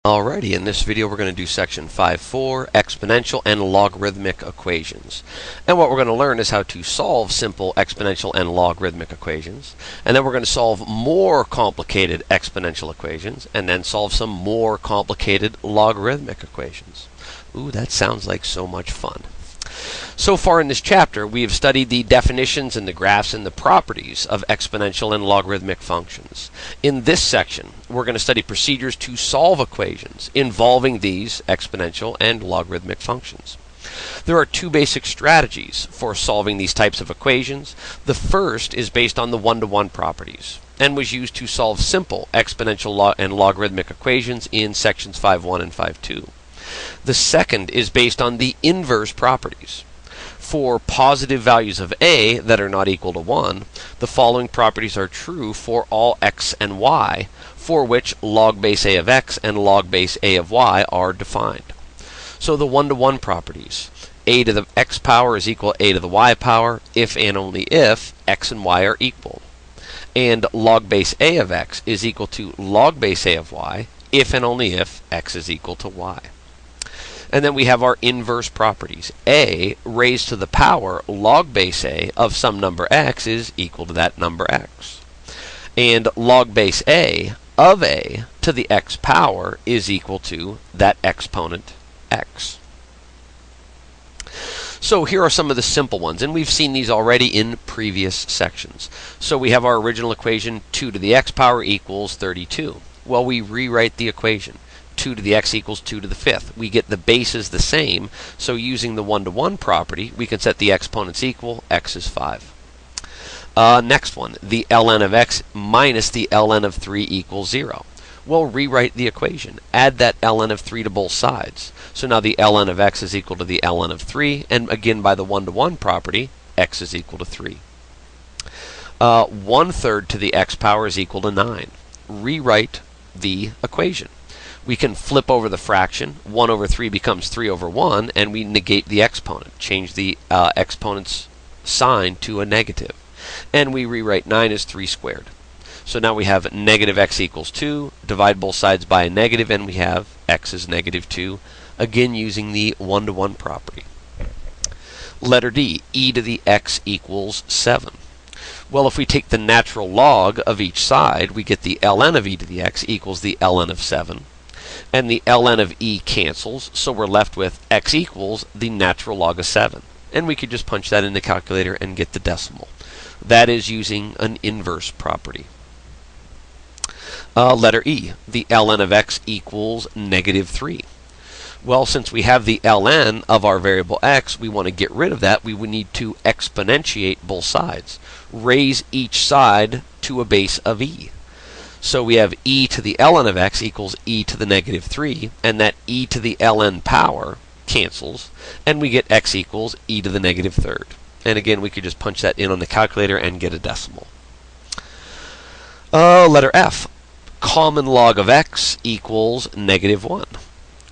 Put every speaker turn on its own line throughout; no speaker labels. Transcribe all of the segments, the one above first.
Alrighty, in this video we're going to do section 5.4, exponential and logarithmic equations. And what we're going to learn is how to solve simple exponential and logarithmic equations. And then we're going to solve more complicated exponential equations, and then solve some more complicated logarithmic equations. Ooh, that sounds like so much fun. So far in this chapter, we have studied the definitions and the graphs and the properties of exponential and logarithmic functions. In this section, we're going to study procedures to solve equations involving these exponential and logarithmic functions. There are two basic strategies for solving these types of equations. The first is based on the one-to-one properties and was used to solve simple exponential and logarithmic equations in sections 5.1 and 5.2. The second is based on the inverse properties. For positive values of a that are not equal to 1, the following properties are true for all x and y, for which log base a of x and log base a of y are defined. So the one-to-one properties, a to the x power is equal to a to the y power if and only if x and y are equal. And log base a of x is equal to log base a of y if and only if x is equal to y. And then we have our inverse properties. A raised to the power log base a of some number x is equal to that number x. And log base a of a to the x power is equal to that exponent x. So here are some of the simple ones, and we've seen these already in previous sections. So we have our original equation, 2 to the x power equals 32. Well, we rewrite the equation. 2 to the x equals 2 to the 5th. We get the bases the same, so using the one-to-one property, we can set the exponents equal. X is 5. Next one, the ln of x minus the ln of 3 equals 0. Well, rewrite the equation. Add that ln of 3 to both sides. So now the ln of x is equal to the ln of 3, and again by the one-to-one property, x is equal to 3. 1/3 to the x power is equal to 9. Rewrite the equation. We can flip over the fraction. 1 over 3 becomes 3 over 1, and we negate the exponent. Change the exponent's sign to a negative. And we rewrite 9 as 3 squared. So now we have negative x equals 2. Divide both sides by a negative, and we have x is negative 2. Again, using the one-to-one property. Letter D, e to the x equals 7. Well, if we take the natural log of each side, we get the ln of e to the x equals the ln of 7. And the ln of e cancels, so we're left with x equals the natural log of 7. And we could just punch that in the calculator and get the decimal. That is using an inverse property. Letter E, the ln of x equals negative 3. Well, since we have the ln of our variable x, we want to get rid of that. We would need to exponentiate both sides. Raise each side to a base of e. So we have e to the ln of x equals e to the negative 3, and that e to the ln power cancels, and we get x equals e to the negative 3rd. And again, we could just punch that in on the calculator and get a decimal. Letter F, common log of x equals negative 1.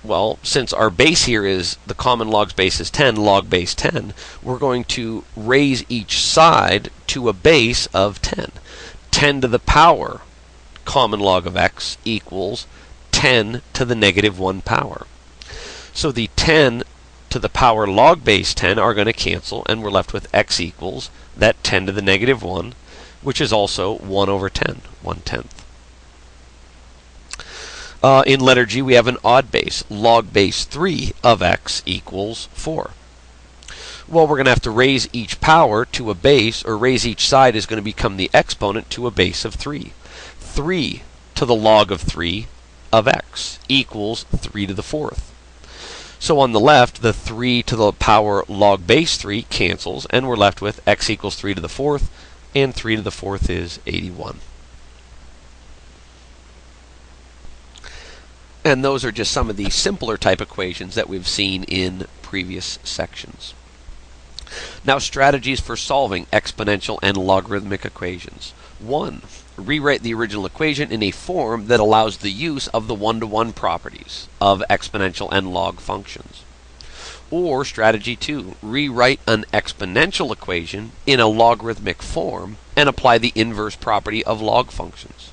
Well, since our base here is, the common log's base is 10, log base 10, we're going to raise each side to a base of 10. 10 to the power common log of x equals 10 to the negative 1 power. So the 10 to the power log base 10 are going to cancel, and we're left with x equals that 10 to the negative 1, which is also 1 over 10, 1/10. In letter G, we have an odd base. Log base 3 of x equals 4. Well, we're going to have to raise each power to a base, or raise each side is going to become the exponent to a base of 3. 3 to the log of 3 of x equals 3 to the 4th. So on the left, the 3 to the power log base 3 cancels, and we're left with x equals 3 to the 4th, and 3 to the 4th is 81. And those are just some of the simpler type equations that we've seen in previous sections. Now, strategies for solving exponential and logarithmic equations. 1. Rewrite the original equation in a form that allows the use of the one-to-one properties of exponential and log functions. Or strategy 2, rewrite an exponential equation in a logarithmic form and apply the inverse property of log functions.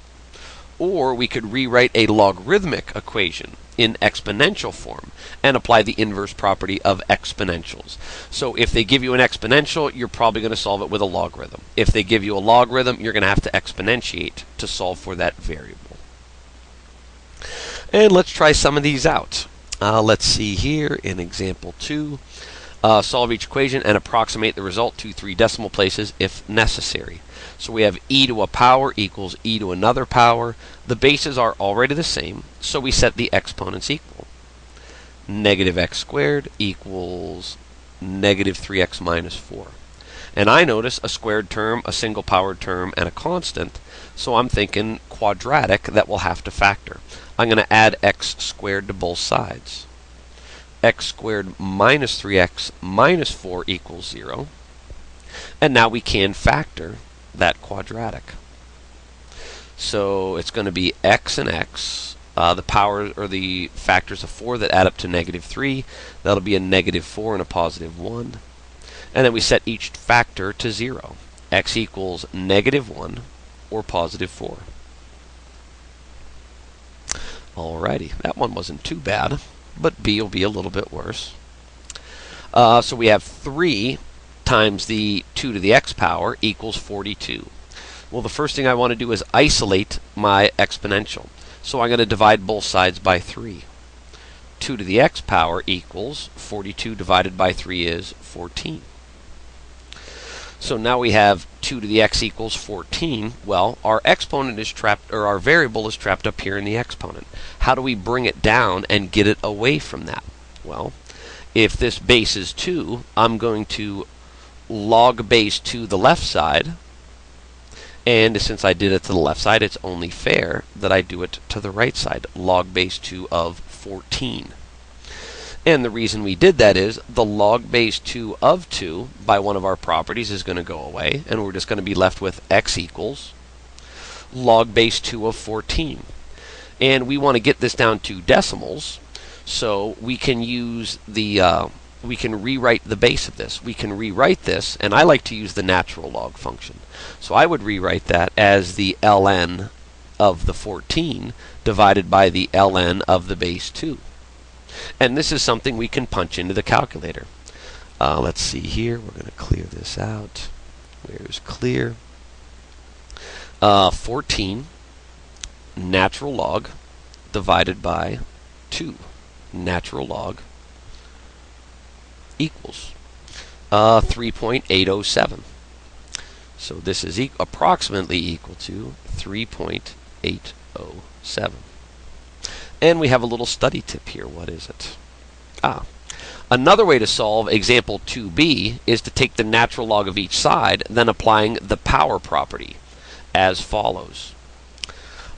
Or we could rewrite a logarithmic equation in exponential form and apply the inverse property of exponentials. So if they give you an exponential, you're probably going to solve it with a logarithm. If they give you a logarithm, you're going to have to exponentiate to solve for that variable. And let's try some of these out. Let's see here in example 2. Solve each equation and approximate the result to 3 decimal places if necessary. So we have e to a power equals e to another power. The bases are already the same, so we set the exponents equal. Negative x squared equals negative 3x minus 4. And I notice a squared term, a single powered term, and a constant, so I'm thinking quadratic that will have to factor. I'm going to add x squared to both sides. X squared minus 3x minus 4 equals 0. And now we can factor that quadratic. So it's going to be x and x. The power or the factors of 4 that add up to negative 3. That'll be a negative 4 and a positive 1. And then we set each factor to 0. X equals negative 1 or positive 4. Alrighty, that one wasn't too bad, but B will be a little bit worse. So we have 3 times the 2 to the x power equals 42. Well, the first thing I want to do is isolate my exponential. So I'm going to divide both sides by 3. 2 to the x power equals 42 divided by 3 is 14. So now we have 2 to the x equals 14. Well, our exponent is trapped, or our variable is trapped up here in the exponent. How do we bring it down and get it away from that? Well, if this base is 2, I'm going to log base to the left side. And since I did it to the left side, it's only fair that I do it to the right side. Log base 2 of 14. And the reason we did that is the log base 2 of 2 by one of our properties is going to go away, and we're just going to be left with x equals log base 2 of 14. And we want to get this down to decimals, so we can use the we can rewrite the base of this. We can rewrite this, and I like to use the natural log function. So I would rewrite that as the ln of the 14 divided by the ln of the base 2. And this is something we can punch into the calculator. Let's see here. We're going to clear this out. Where's clear? 14 natural log divided by 2 natural log equals 3.807. So this is approximately equal to 3.807. And we have a little study tip here. What is it? Another way to solve example 2b is to take the natural log of each side, then applying the power property as follows.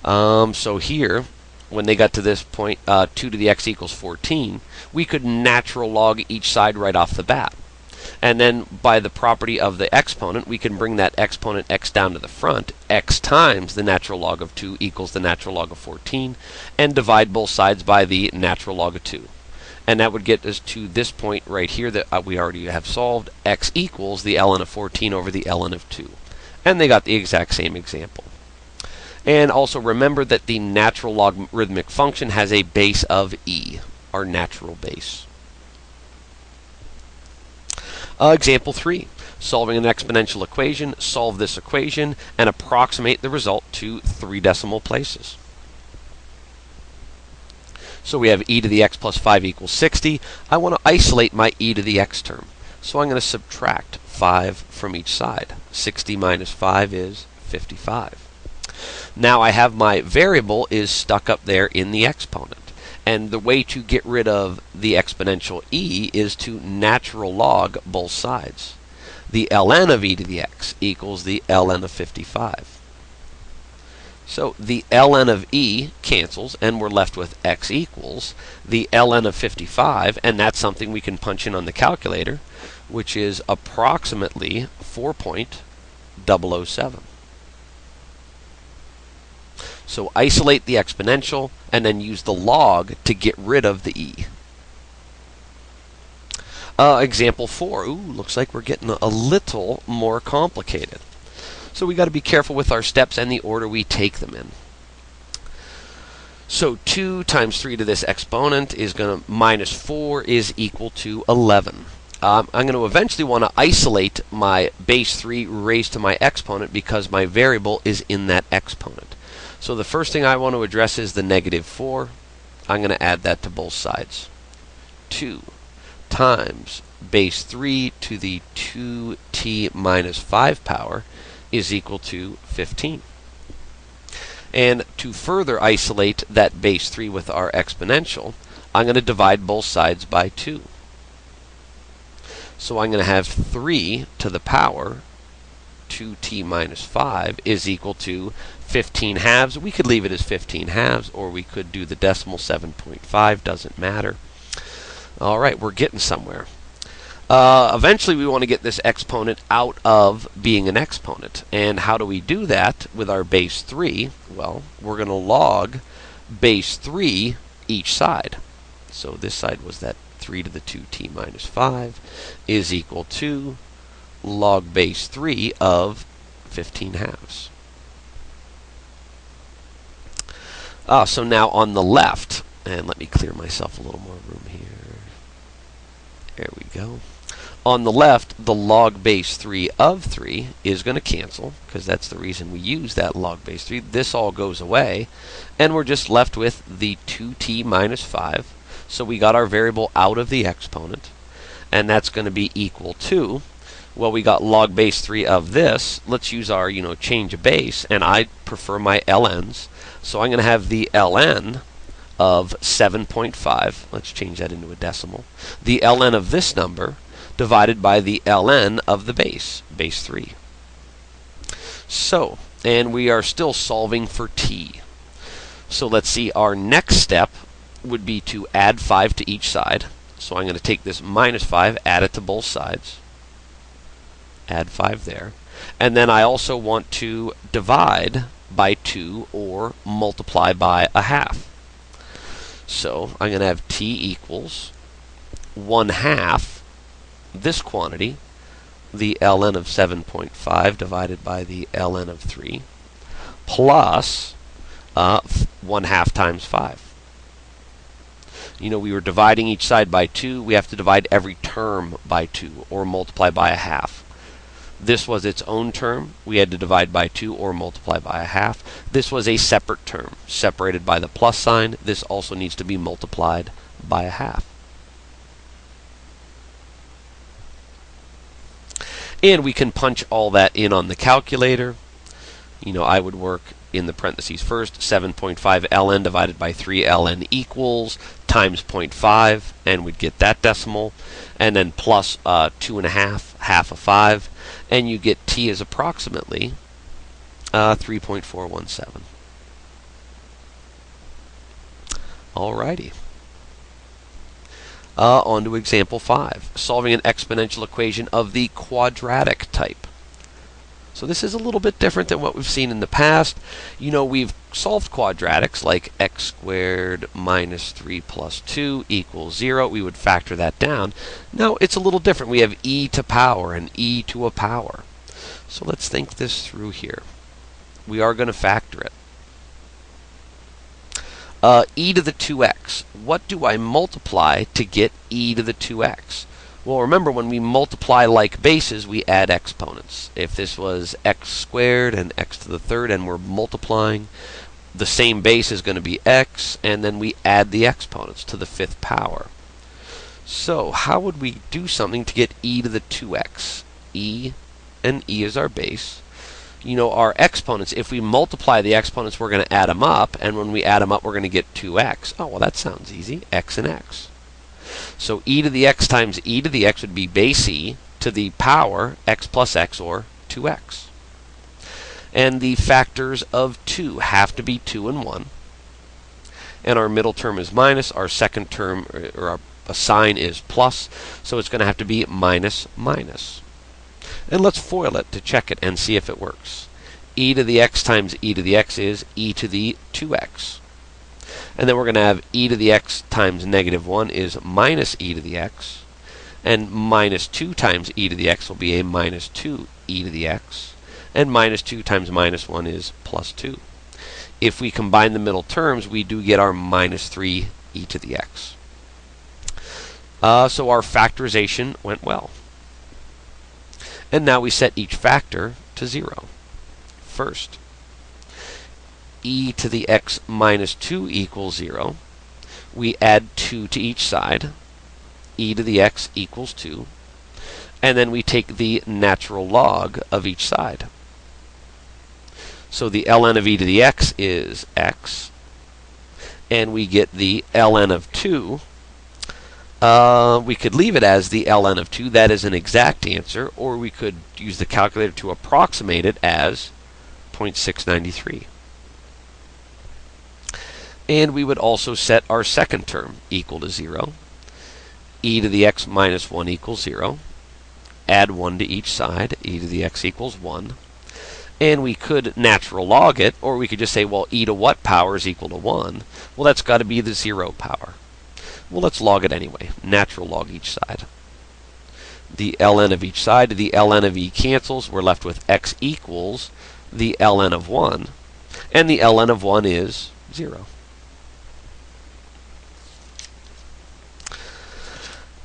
So here, when they got to this point, 2 to the x equals 14, we could natural log each side right off the bat. And then by the property of the exponent, we can bring that exponent x down to the front. X times the natural log of 2 equals the natural log of 14, and divide both sides by the natural log of 2. And that would get us to this point right here that we already have solved. X equals the ln of 14 over the ln of 2. And they got the exact same example. And also remember that the natural logarithmic function has a base of e, our natural base. Example 3. Solving an exponential equation, solve this equation, and approximate the result to 3 decimal places. So we have e to the x plus 5 equals 60. I want to isolate my e to the x term. So I'm going to subtract 5 from each side. 60 minus 5 is 55. Now I have my variable is stuck up there in the exponent. And the way to get rid of the exponential e is to natural log both sides. The ln of e to the x equals the ln of 55. So the ln of e cancels, and we're left with x equals the ln of 55, and that's something we can punch in on the calculator, which is approximately 4.007. So isolate the exponential and then use the log to get rid of the e. Example 4. Ooh, looks like we're getting a little more complicated. So we got to be careful with our steps and the order we take them in. So 2 times 3 to this exponent is going to minus 4 is equal to 11. I'm going to eventually want to isolate my base 3 raised to my exponent because my variable is in that exponent. So the first thing I want to address is the negative 4. I'm going to add that to both sides. 2 times base 3 to the 2t minus 5 power is equal to 15. And to further isolate that base 3 with our exponential, I'm going to divide both sides by 2. So I'm going to have 3 to the power 2t minus 5 is equal to 15 halves. We could leave it as 15 halves, or we could do the decimal 7.5. Doesn't matter. All right, we're getting somewhere. Eventually, we want to get this exponent out of being an exponent. And how do we do that with our base 3? Well, we're going to log base 3 each side. So this side was that 3 to the 2t minus 5 is equal to log base 3 of 15 halves. So now on the left, and let me clear myself a little more room here. There we go. On the left, the log base 3 of 3 is going to cancel, because that's the reason we use that log base 3. This all goes away, and we're just left with the 2t minus 5. So we got our variable out of the exponent, and that's going to be equal to, well, we got log base 3 of this. Let's use our, change of base, and I prefer my ln's. So I'm going to have the ln of 7.5. Let's change that into a decimal. The ln of this number divided by the ln of the base 3. So, and we are still solving for t. So let's see, our next step would be to add 5 to each side. So I'm going to take this minus 5, add it to both sides. Add 5 there. And then I also want to divide by 2 or multiply by a half. So I'm going to have t equals 1/2 this quantity, the ln of 7.5 divided by the ln of 3, plus 1/2 times 5. We were dividing each side by 2. We have to divide every term by 2 or multiply by a half. This was its own term. We had to divide by 2 or multiply by a half. This was a separate term, separated by the plus sign. This also needs to be multiplied by a half. And we can punch all that in on the calculator. I would work in the parentheses first. 7.5 ln divided by 3 ln equals times 0.5, and we'd get that decimal. And then plus 2.5, half of 5. And you get t is approximately 3.417. Alrighty. On to example 5, solving an exponential equation of the quadratic type. So this is a little bit different than what we've seen in the past. We've solved quadratics like x squared minus 3 plus 2 equals 0. We would factor that down. Now it's a little different. We have e to power and e to a power. So let's think this through here. We are going to factor it. E to the 2x. What do I multiply to get e to the 2x? Well, remember, when we multiply like bases, we add exponents. If this was x squared and x to the third, and we're multiplying, the same base is going to be x, and then we add the exponents to the 5th power. So how would we do something to get e to the 2x? E, and e is our base. Our exponents, if we multiply the exponents, we're going to add them up, and when we add them up, we're going to get 2x. Oh, well, that sounds easy. X and x. So e to the x times e to the x would be base e to the power x plus x, or 2x. And the factors of 2 have to be 2 and 1. And our middle term is minus. Our second term, or our sign, is plus. So it's going to have to be minus minus. And let's FOIL it to check it and see if it works. E to the x times e to the x is e to the 2x. And then we're going to have e to the x times negative 1 is minus e to the x. And minus 2 times e to the x will be a minus 2 e to the x. And minus 2 times minus 1 is plus 2. if we combine the middle terms, we do get our minus 3 e to the x. So our factorization went well. And now we set each factor to 0. First, e to the x minus 2 equals 0. We add 2 to each side. E to the x equals 2. And then we take the natural log of each side. So the ln of e to the x is x. And we get the ln of 2. We could leave it as the ln of 2. That is an exact answer. Or we could use the calculator to approximate it as 0.693. And we would also set our second term equal to 0. E to the x minus 1 equals 0. Add 1 to each side. E to the x equals 1. And we could natural log it, or we could just say, well, e to what power is equal to 1? Well, that's got to be the 0 power. Well, let's log it anyway. Natural log each side. The ln of each side, the ln of e cancels. We're left with x equals the ln of 1. And the ln of 1 is 0.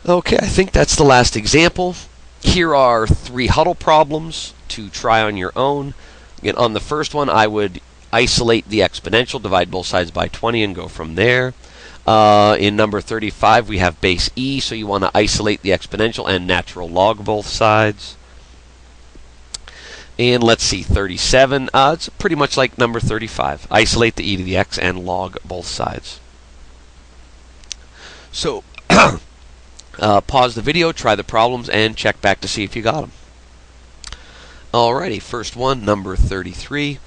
Okay, I think that's the last example. Here are 3 huddle problems to try on your own. Again, on the first one, I would isolate the exponential, divide both sides by 20, and go from there. In number 35, we have base e, so you want to isolate the exponential and natural log both sides. And let's see, 37, it's pretty much like number 35. Isolate the e to the x and log both sides. So, pause the video, try the problems, and check back to see if you got them. Alrighty, first one, number 33.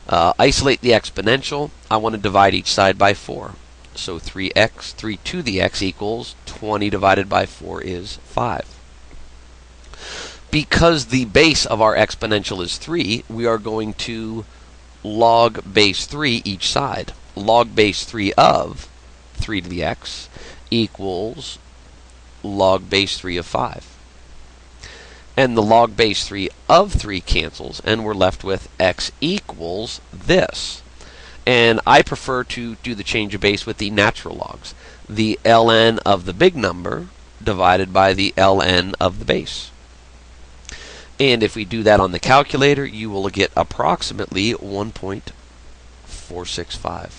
Isolate the exponential. I want to divide each side by 4. So 3 to the x equals 20 divided by 4 is 5. Because the base of our exponential is 3, we are going to log base 3 each side. Log base 3 of 3 to the x equals log base 3 of 5. And the log base 3 of 3 cancels, and we're left with x equals this. And I prefer to do the change of base with the natural logs. The ln of the big number divided by the ln of the base. And if we do that on the calculator, you will get approximately 1.465.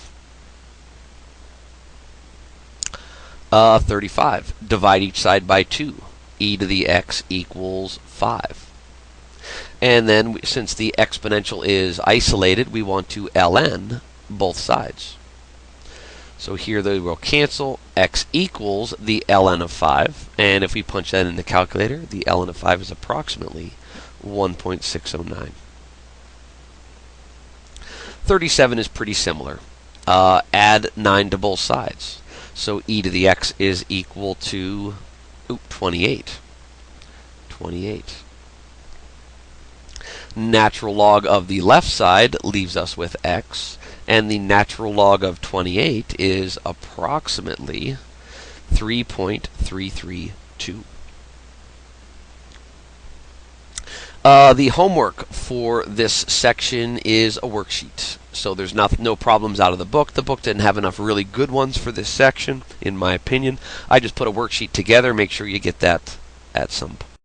35. Divide each side by 2. E to the x equals 5. And then, since the exponential is isolated, we want to ln both sides. So here they will cancel. X equals the ln of 5. And if we punch that in the calculator, the ln of 5 is approximately 1.609. 37 is pretty similar. Add 9 to both sides. So e to the x is equal to 28. 28. Natural log of the left side leaves us with x, and the natural log of 28 is approximately 3.332. The homework for this section is a worksheet. So there's no problems out of the book. The book didn't have enough really good ones for this section, in my opinion. I just put a worksheet together. Make sure you get that at some point.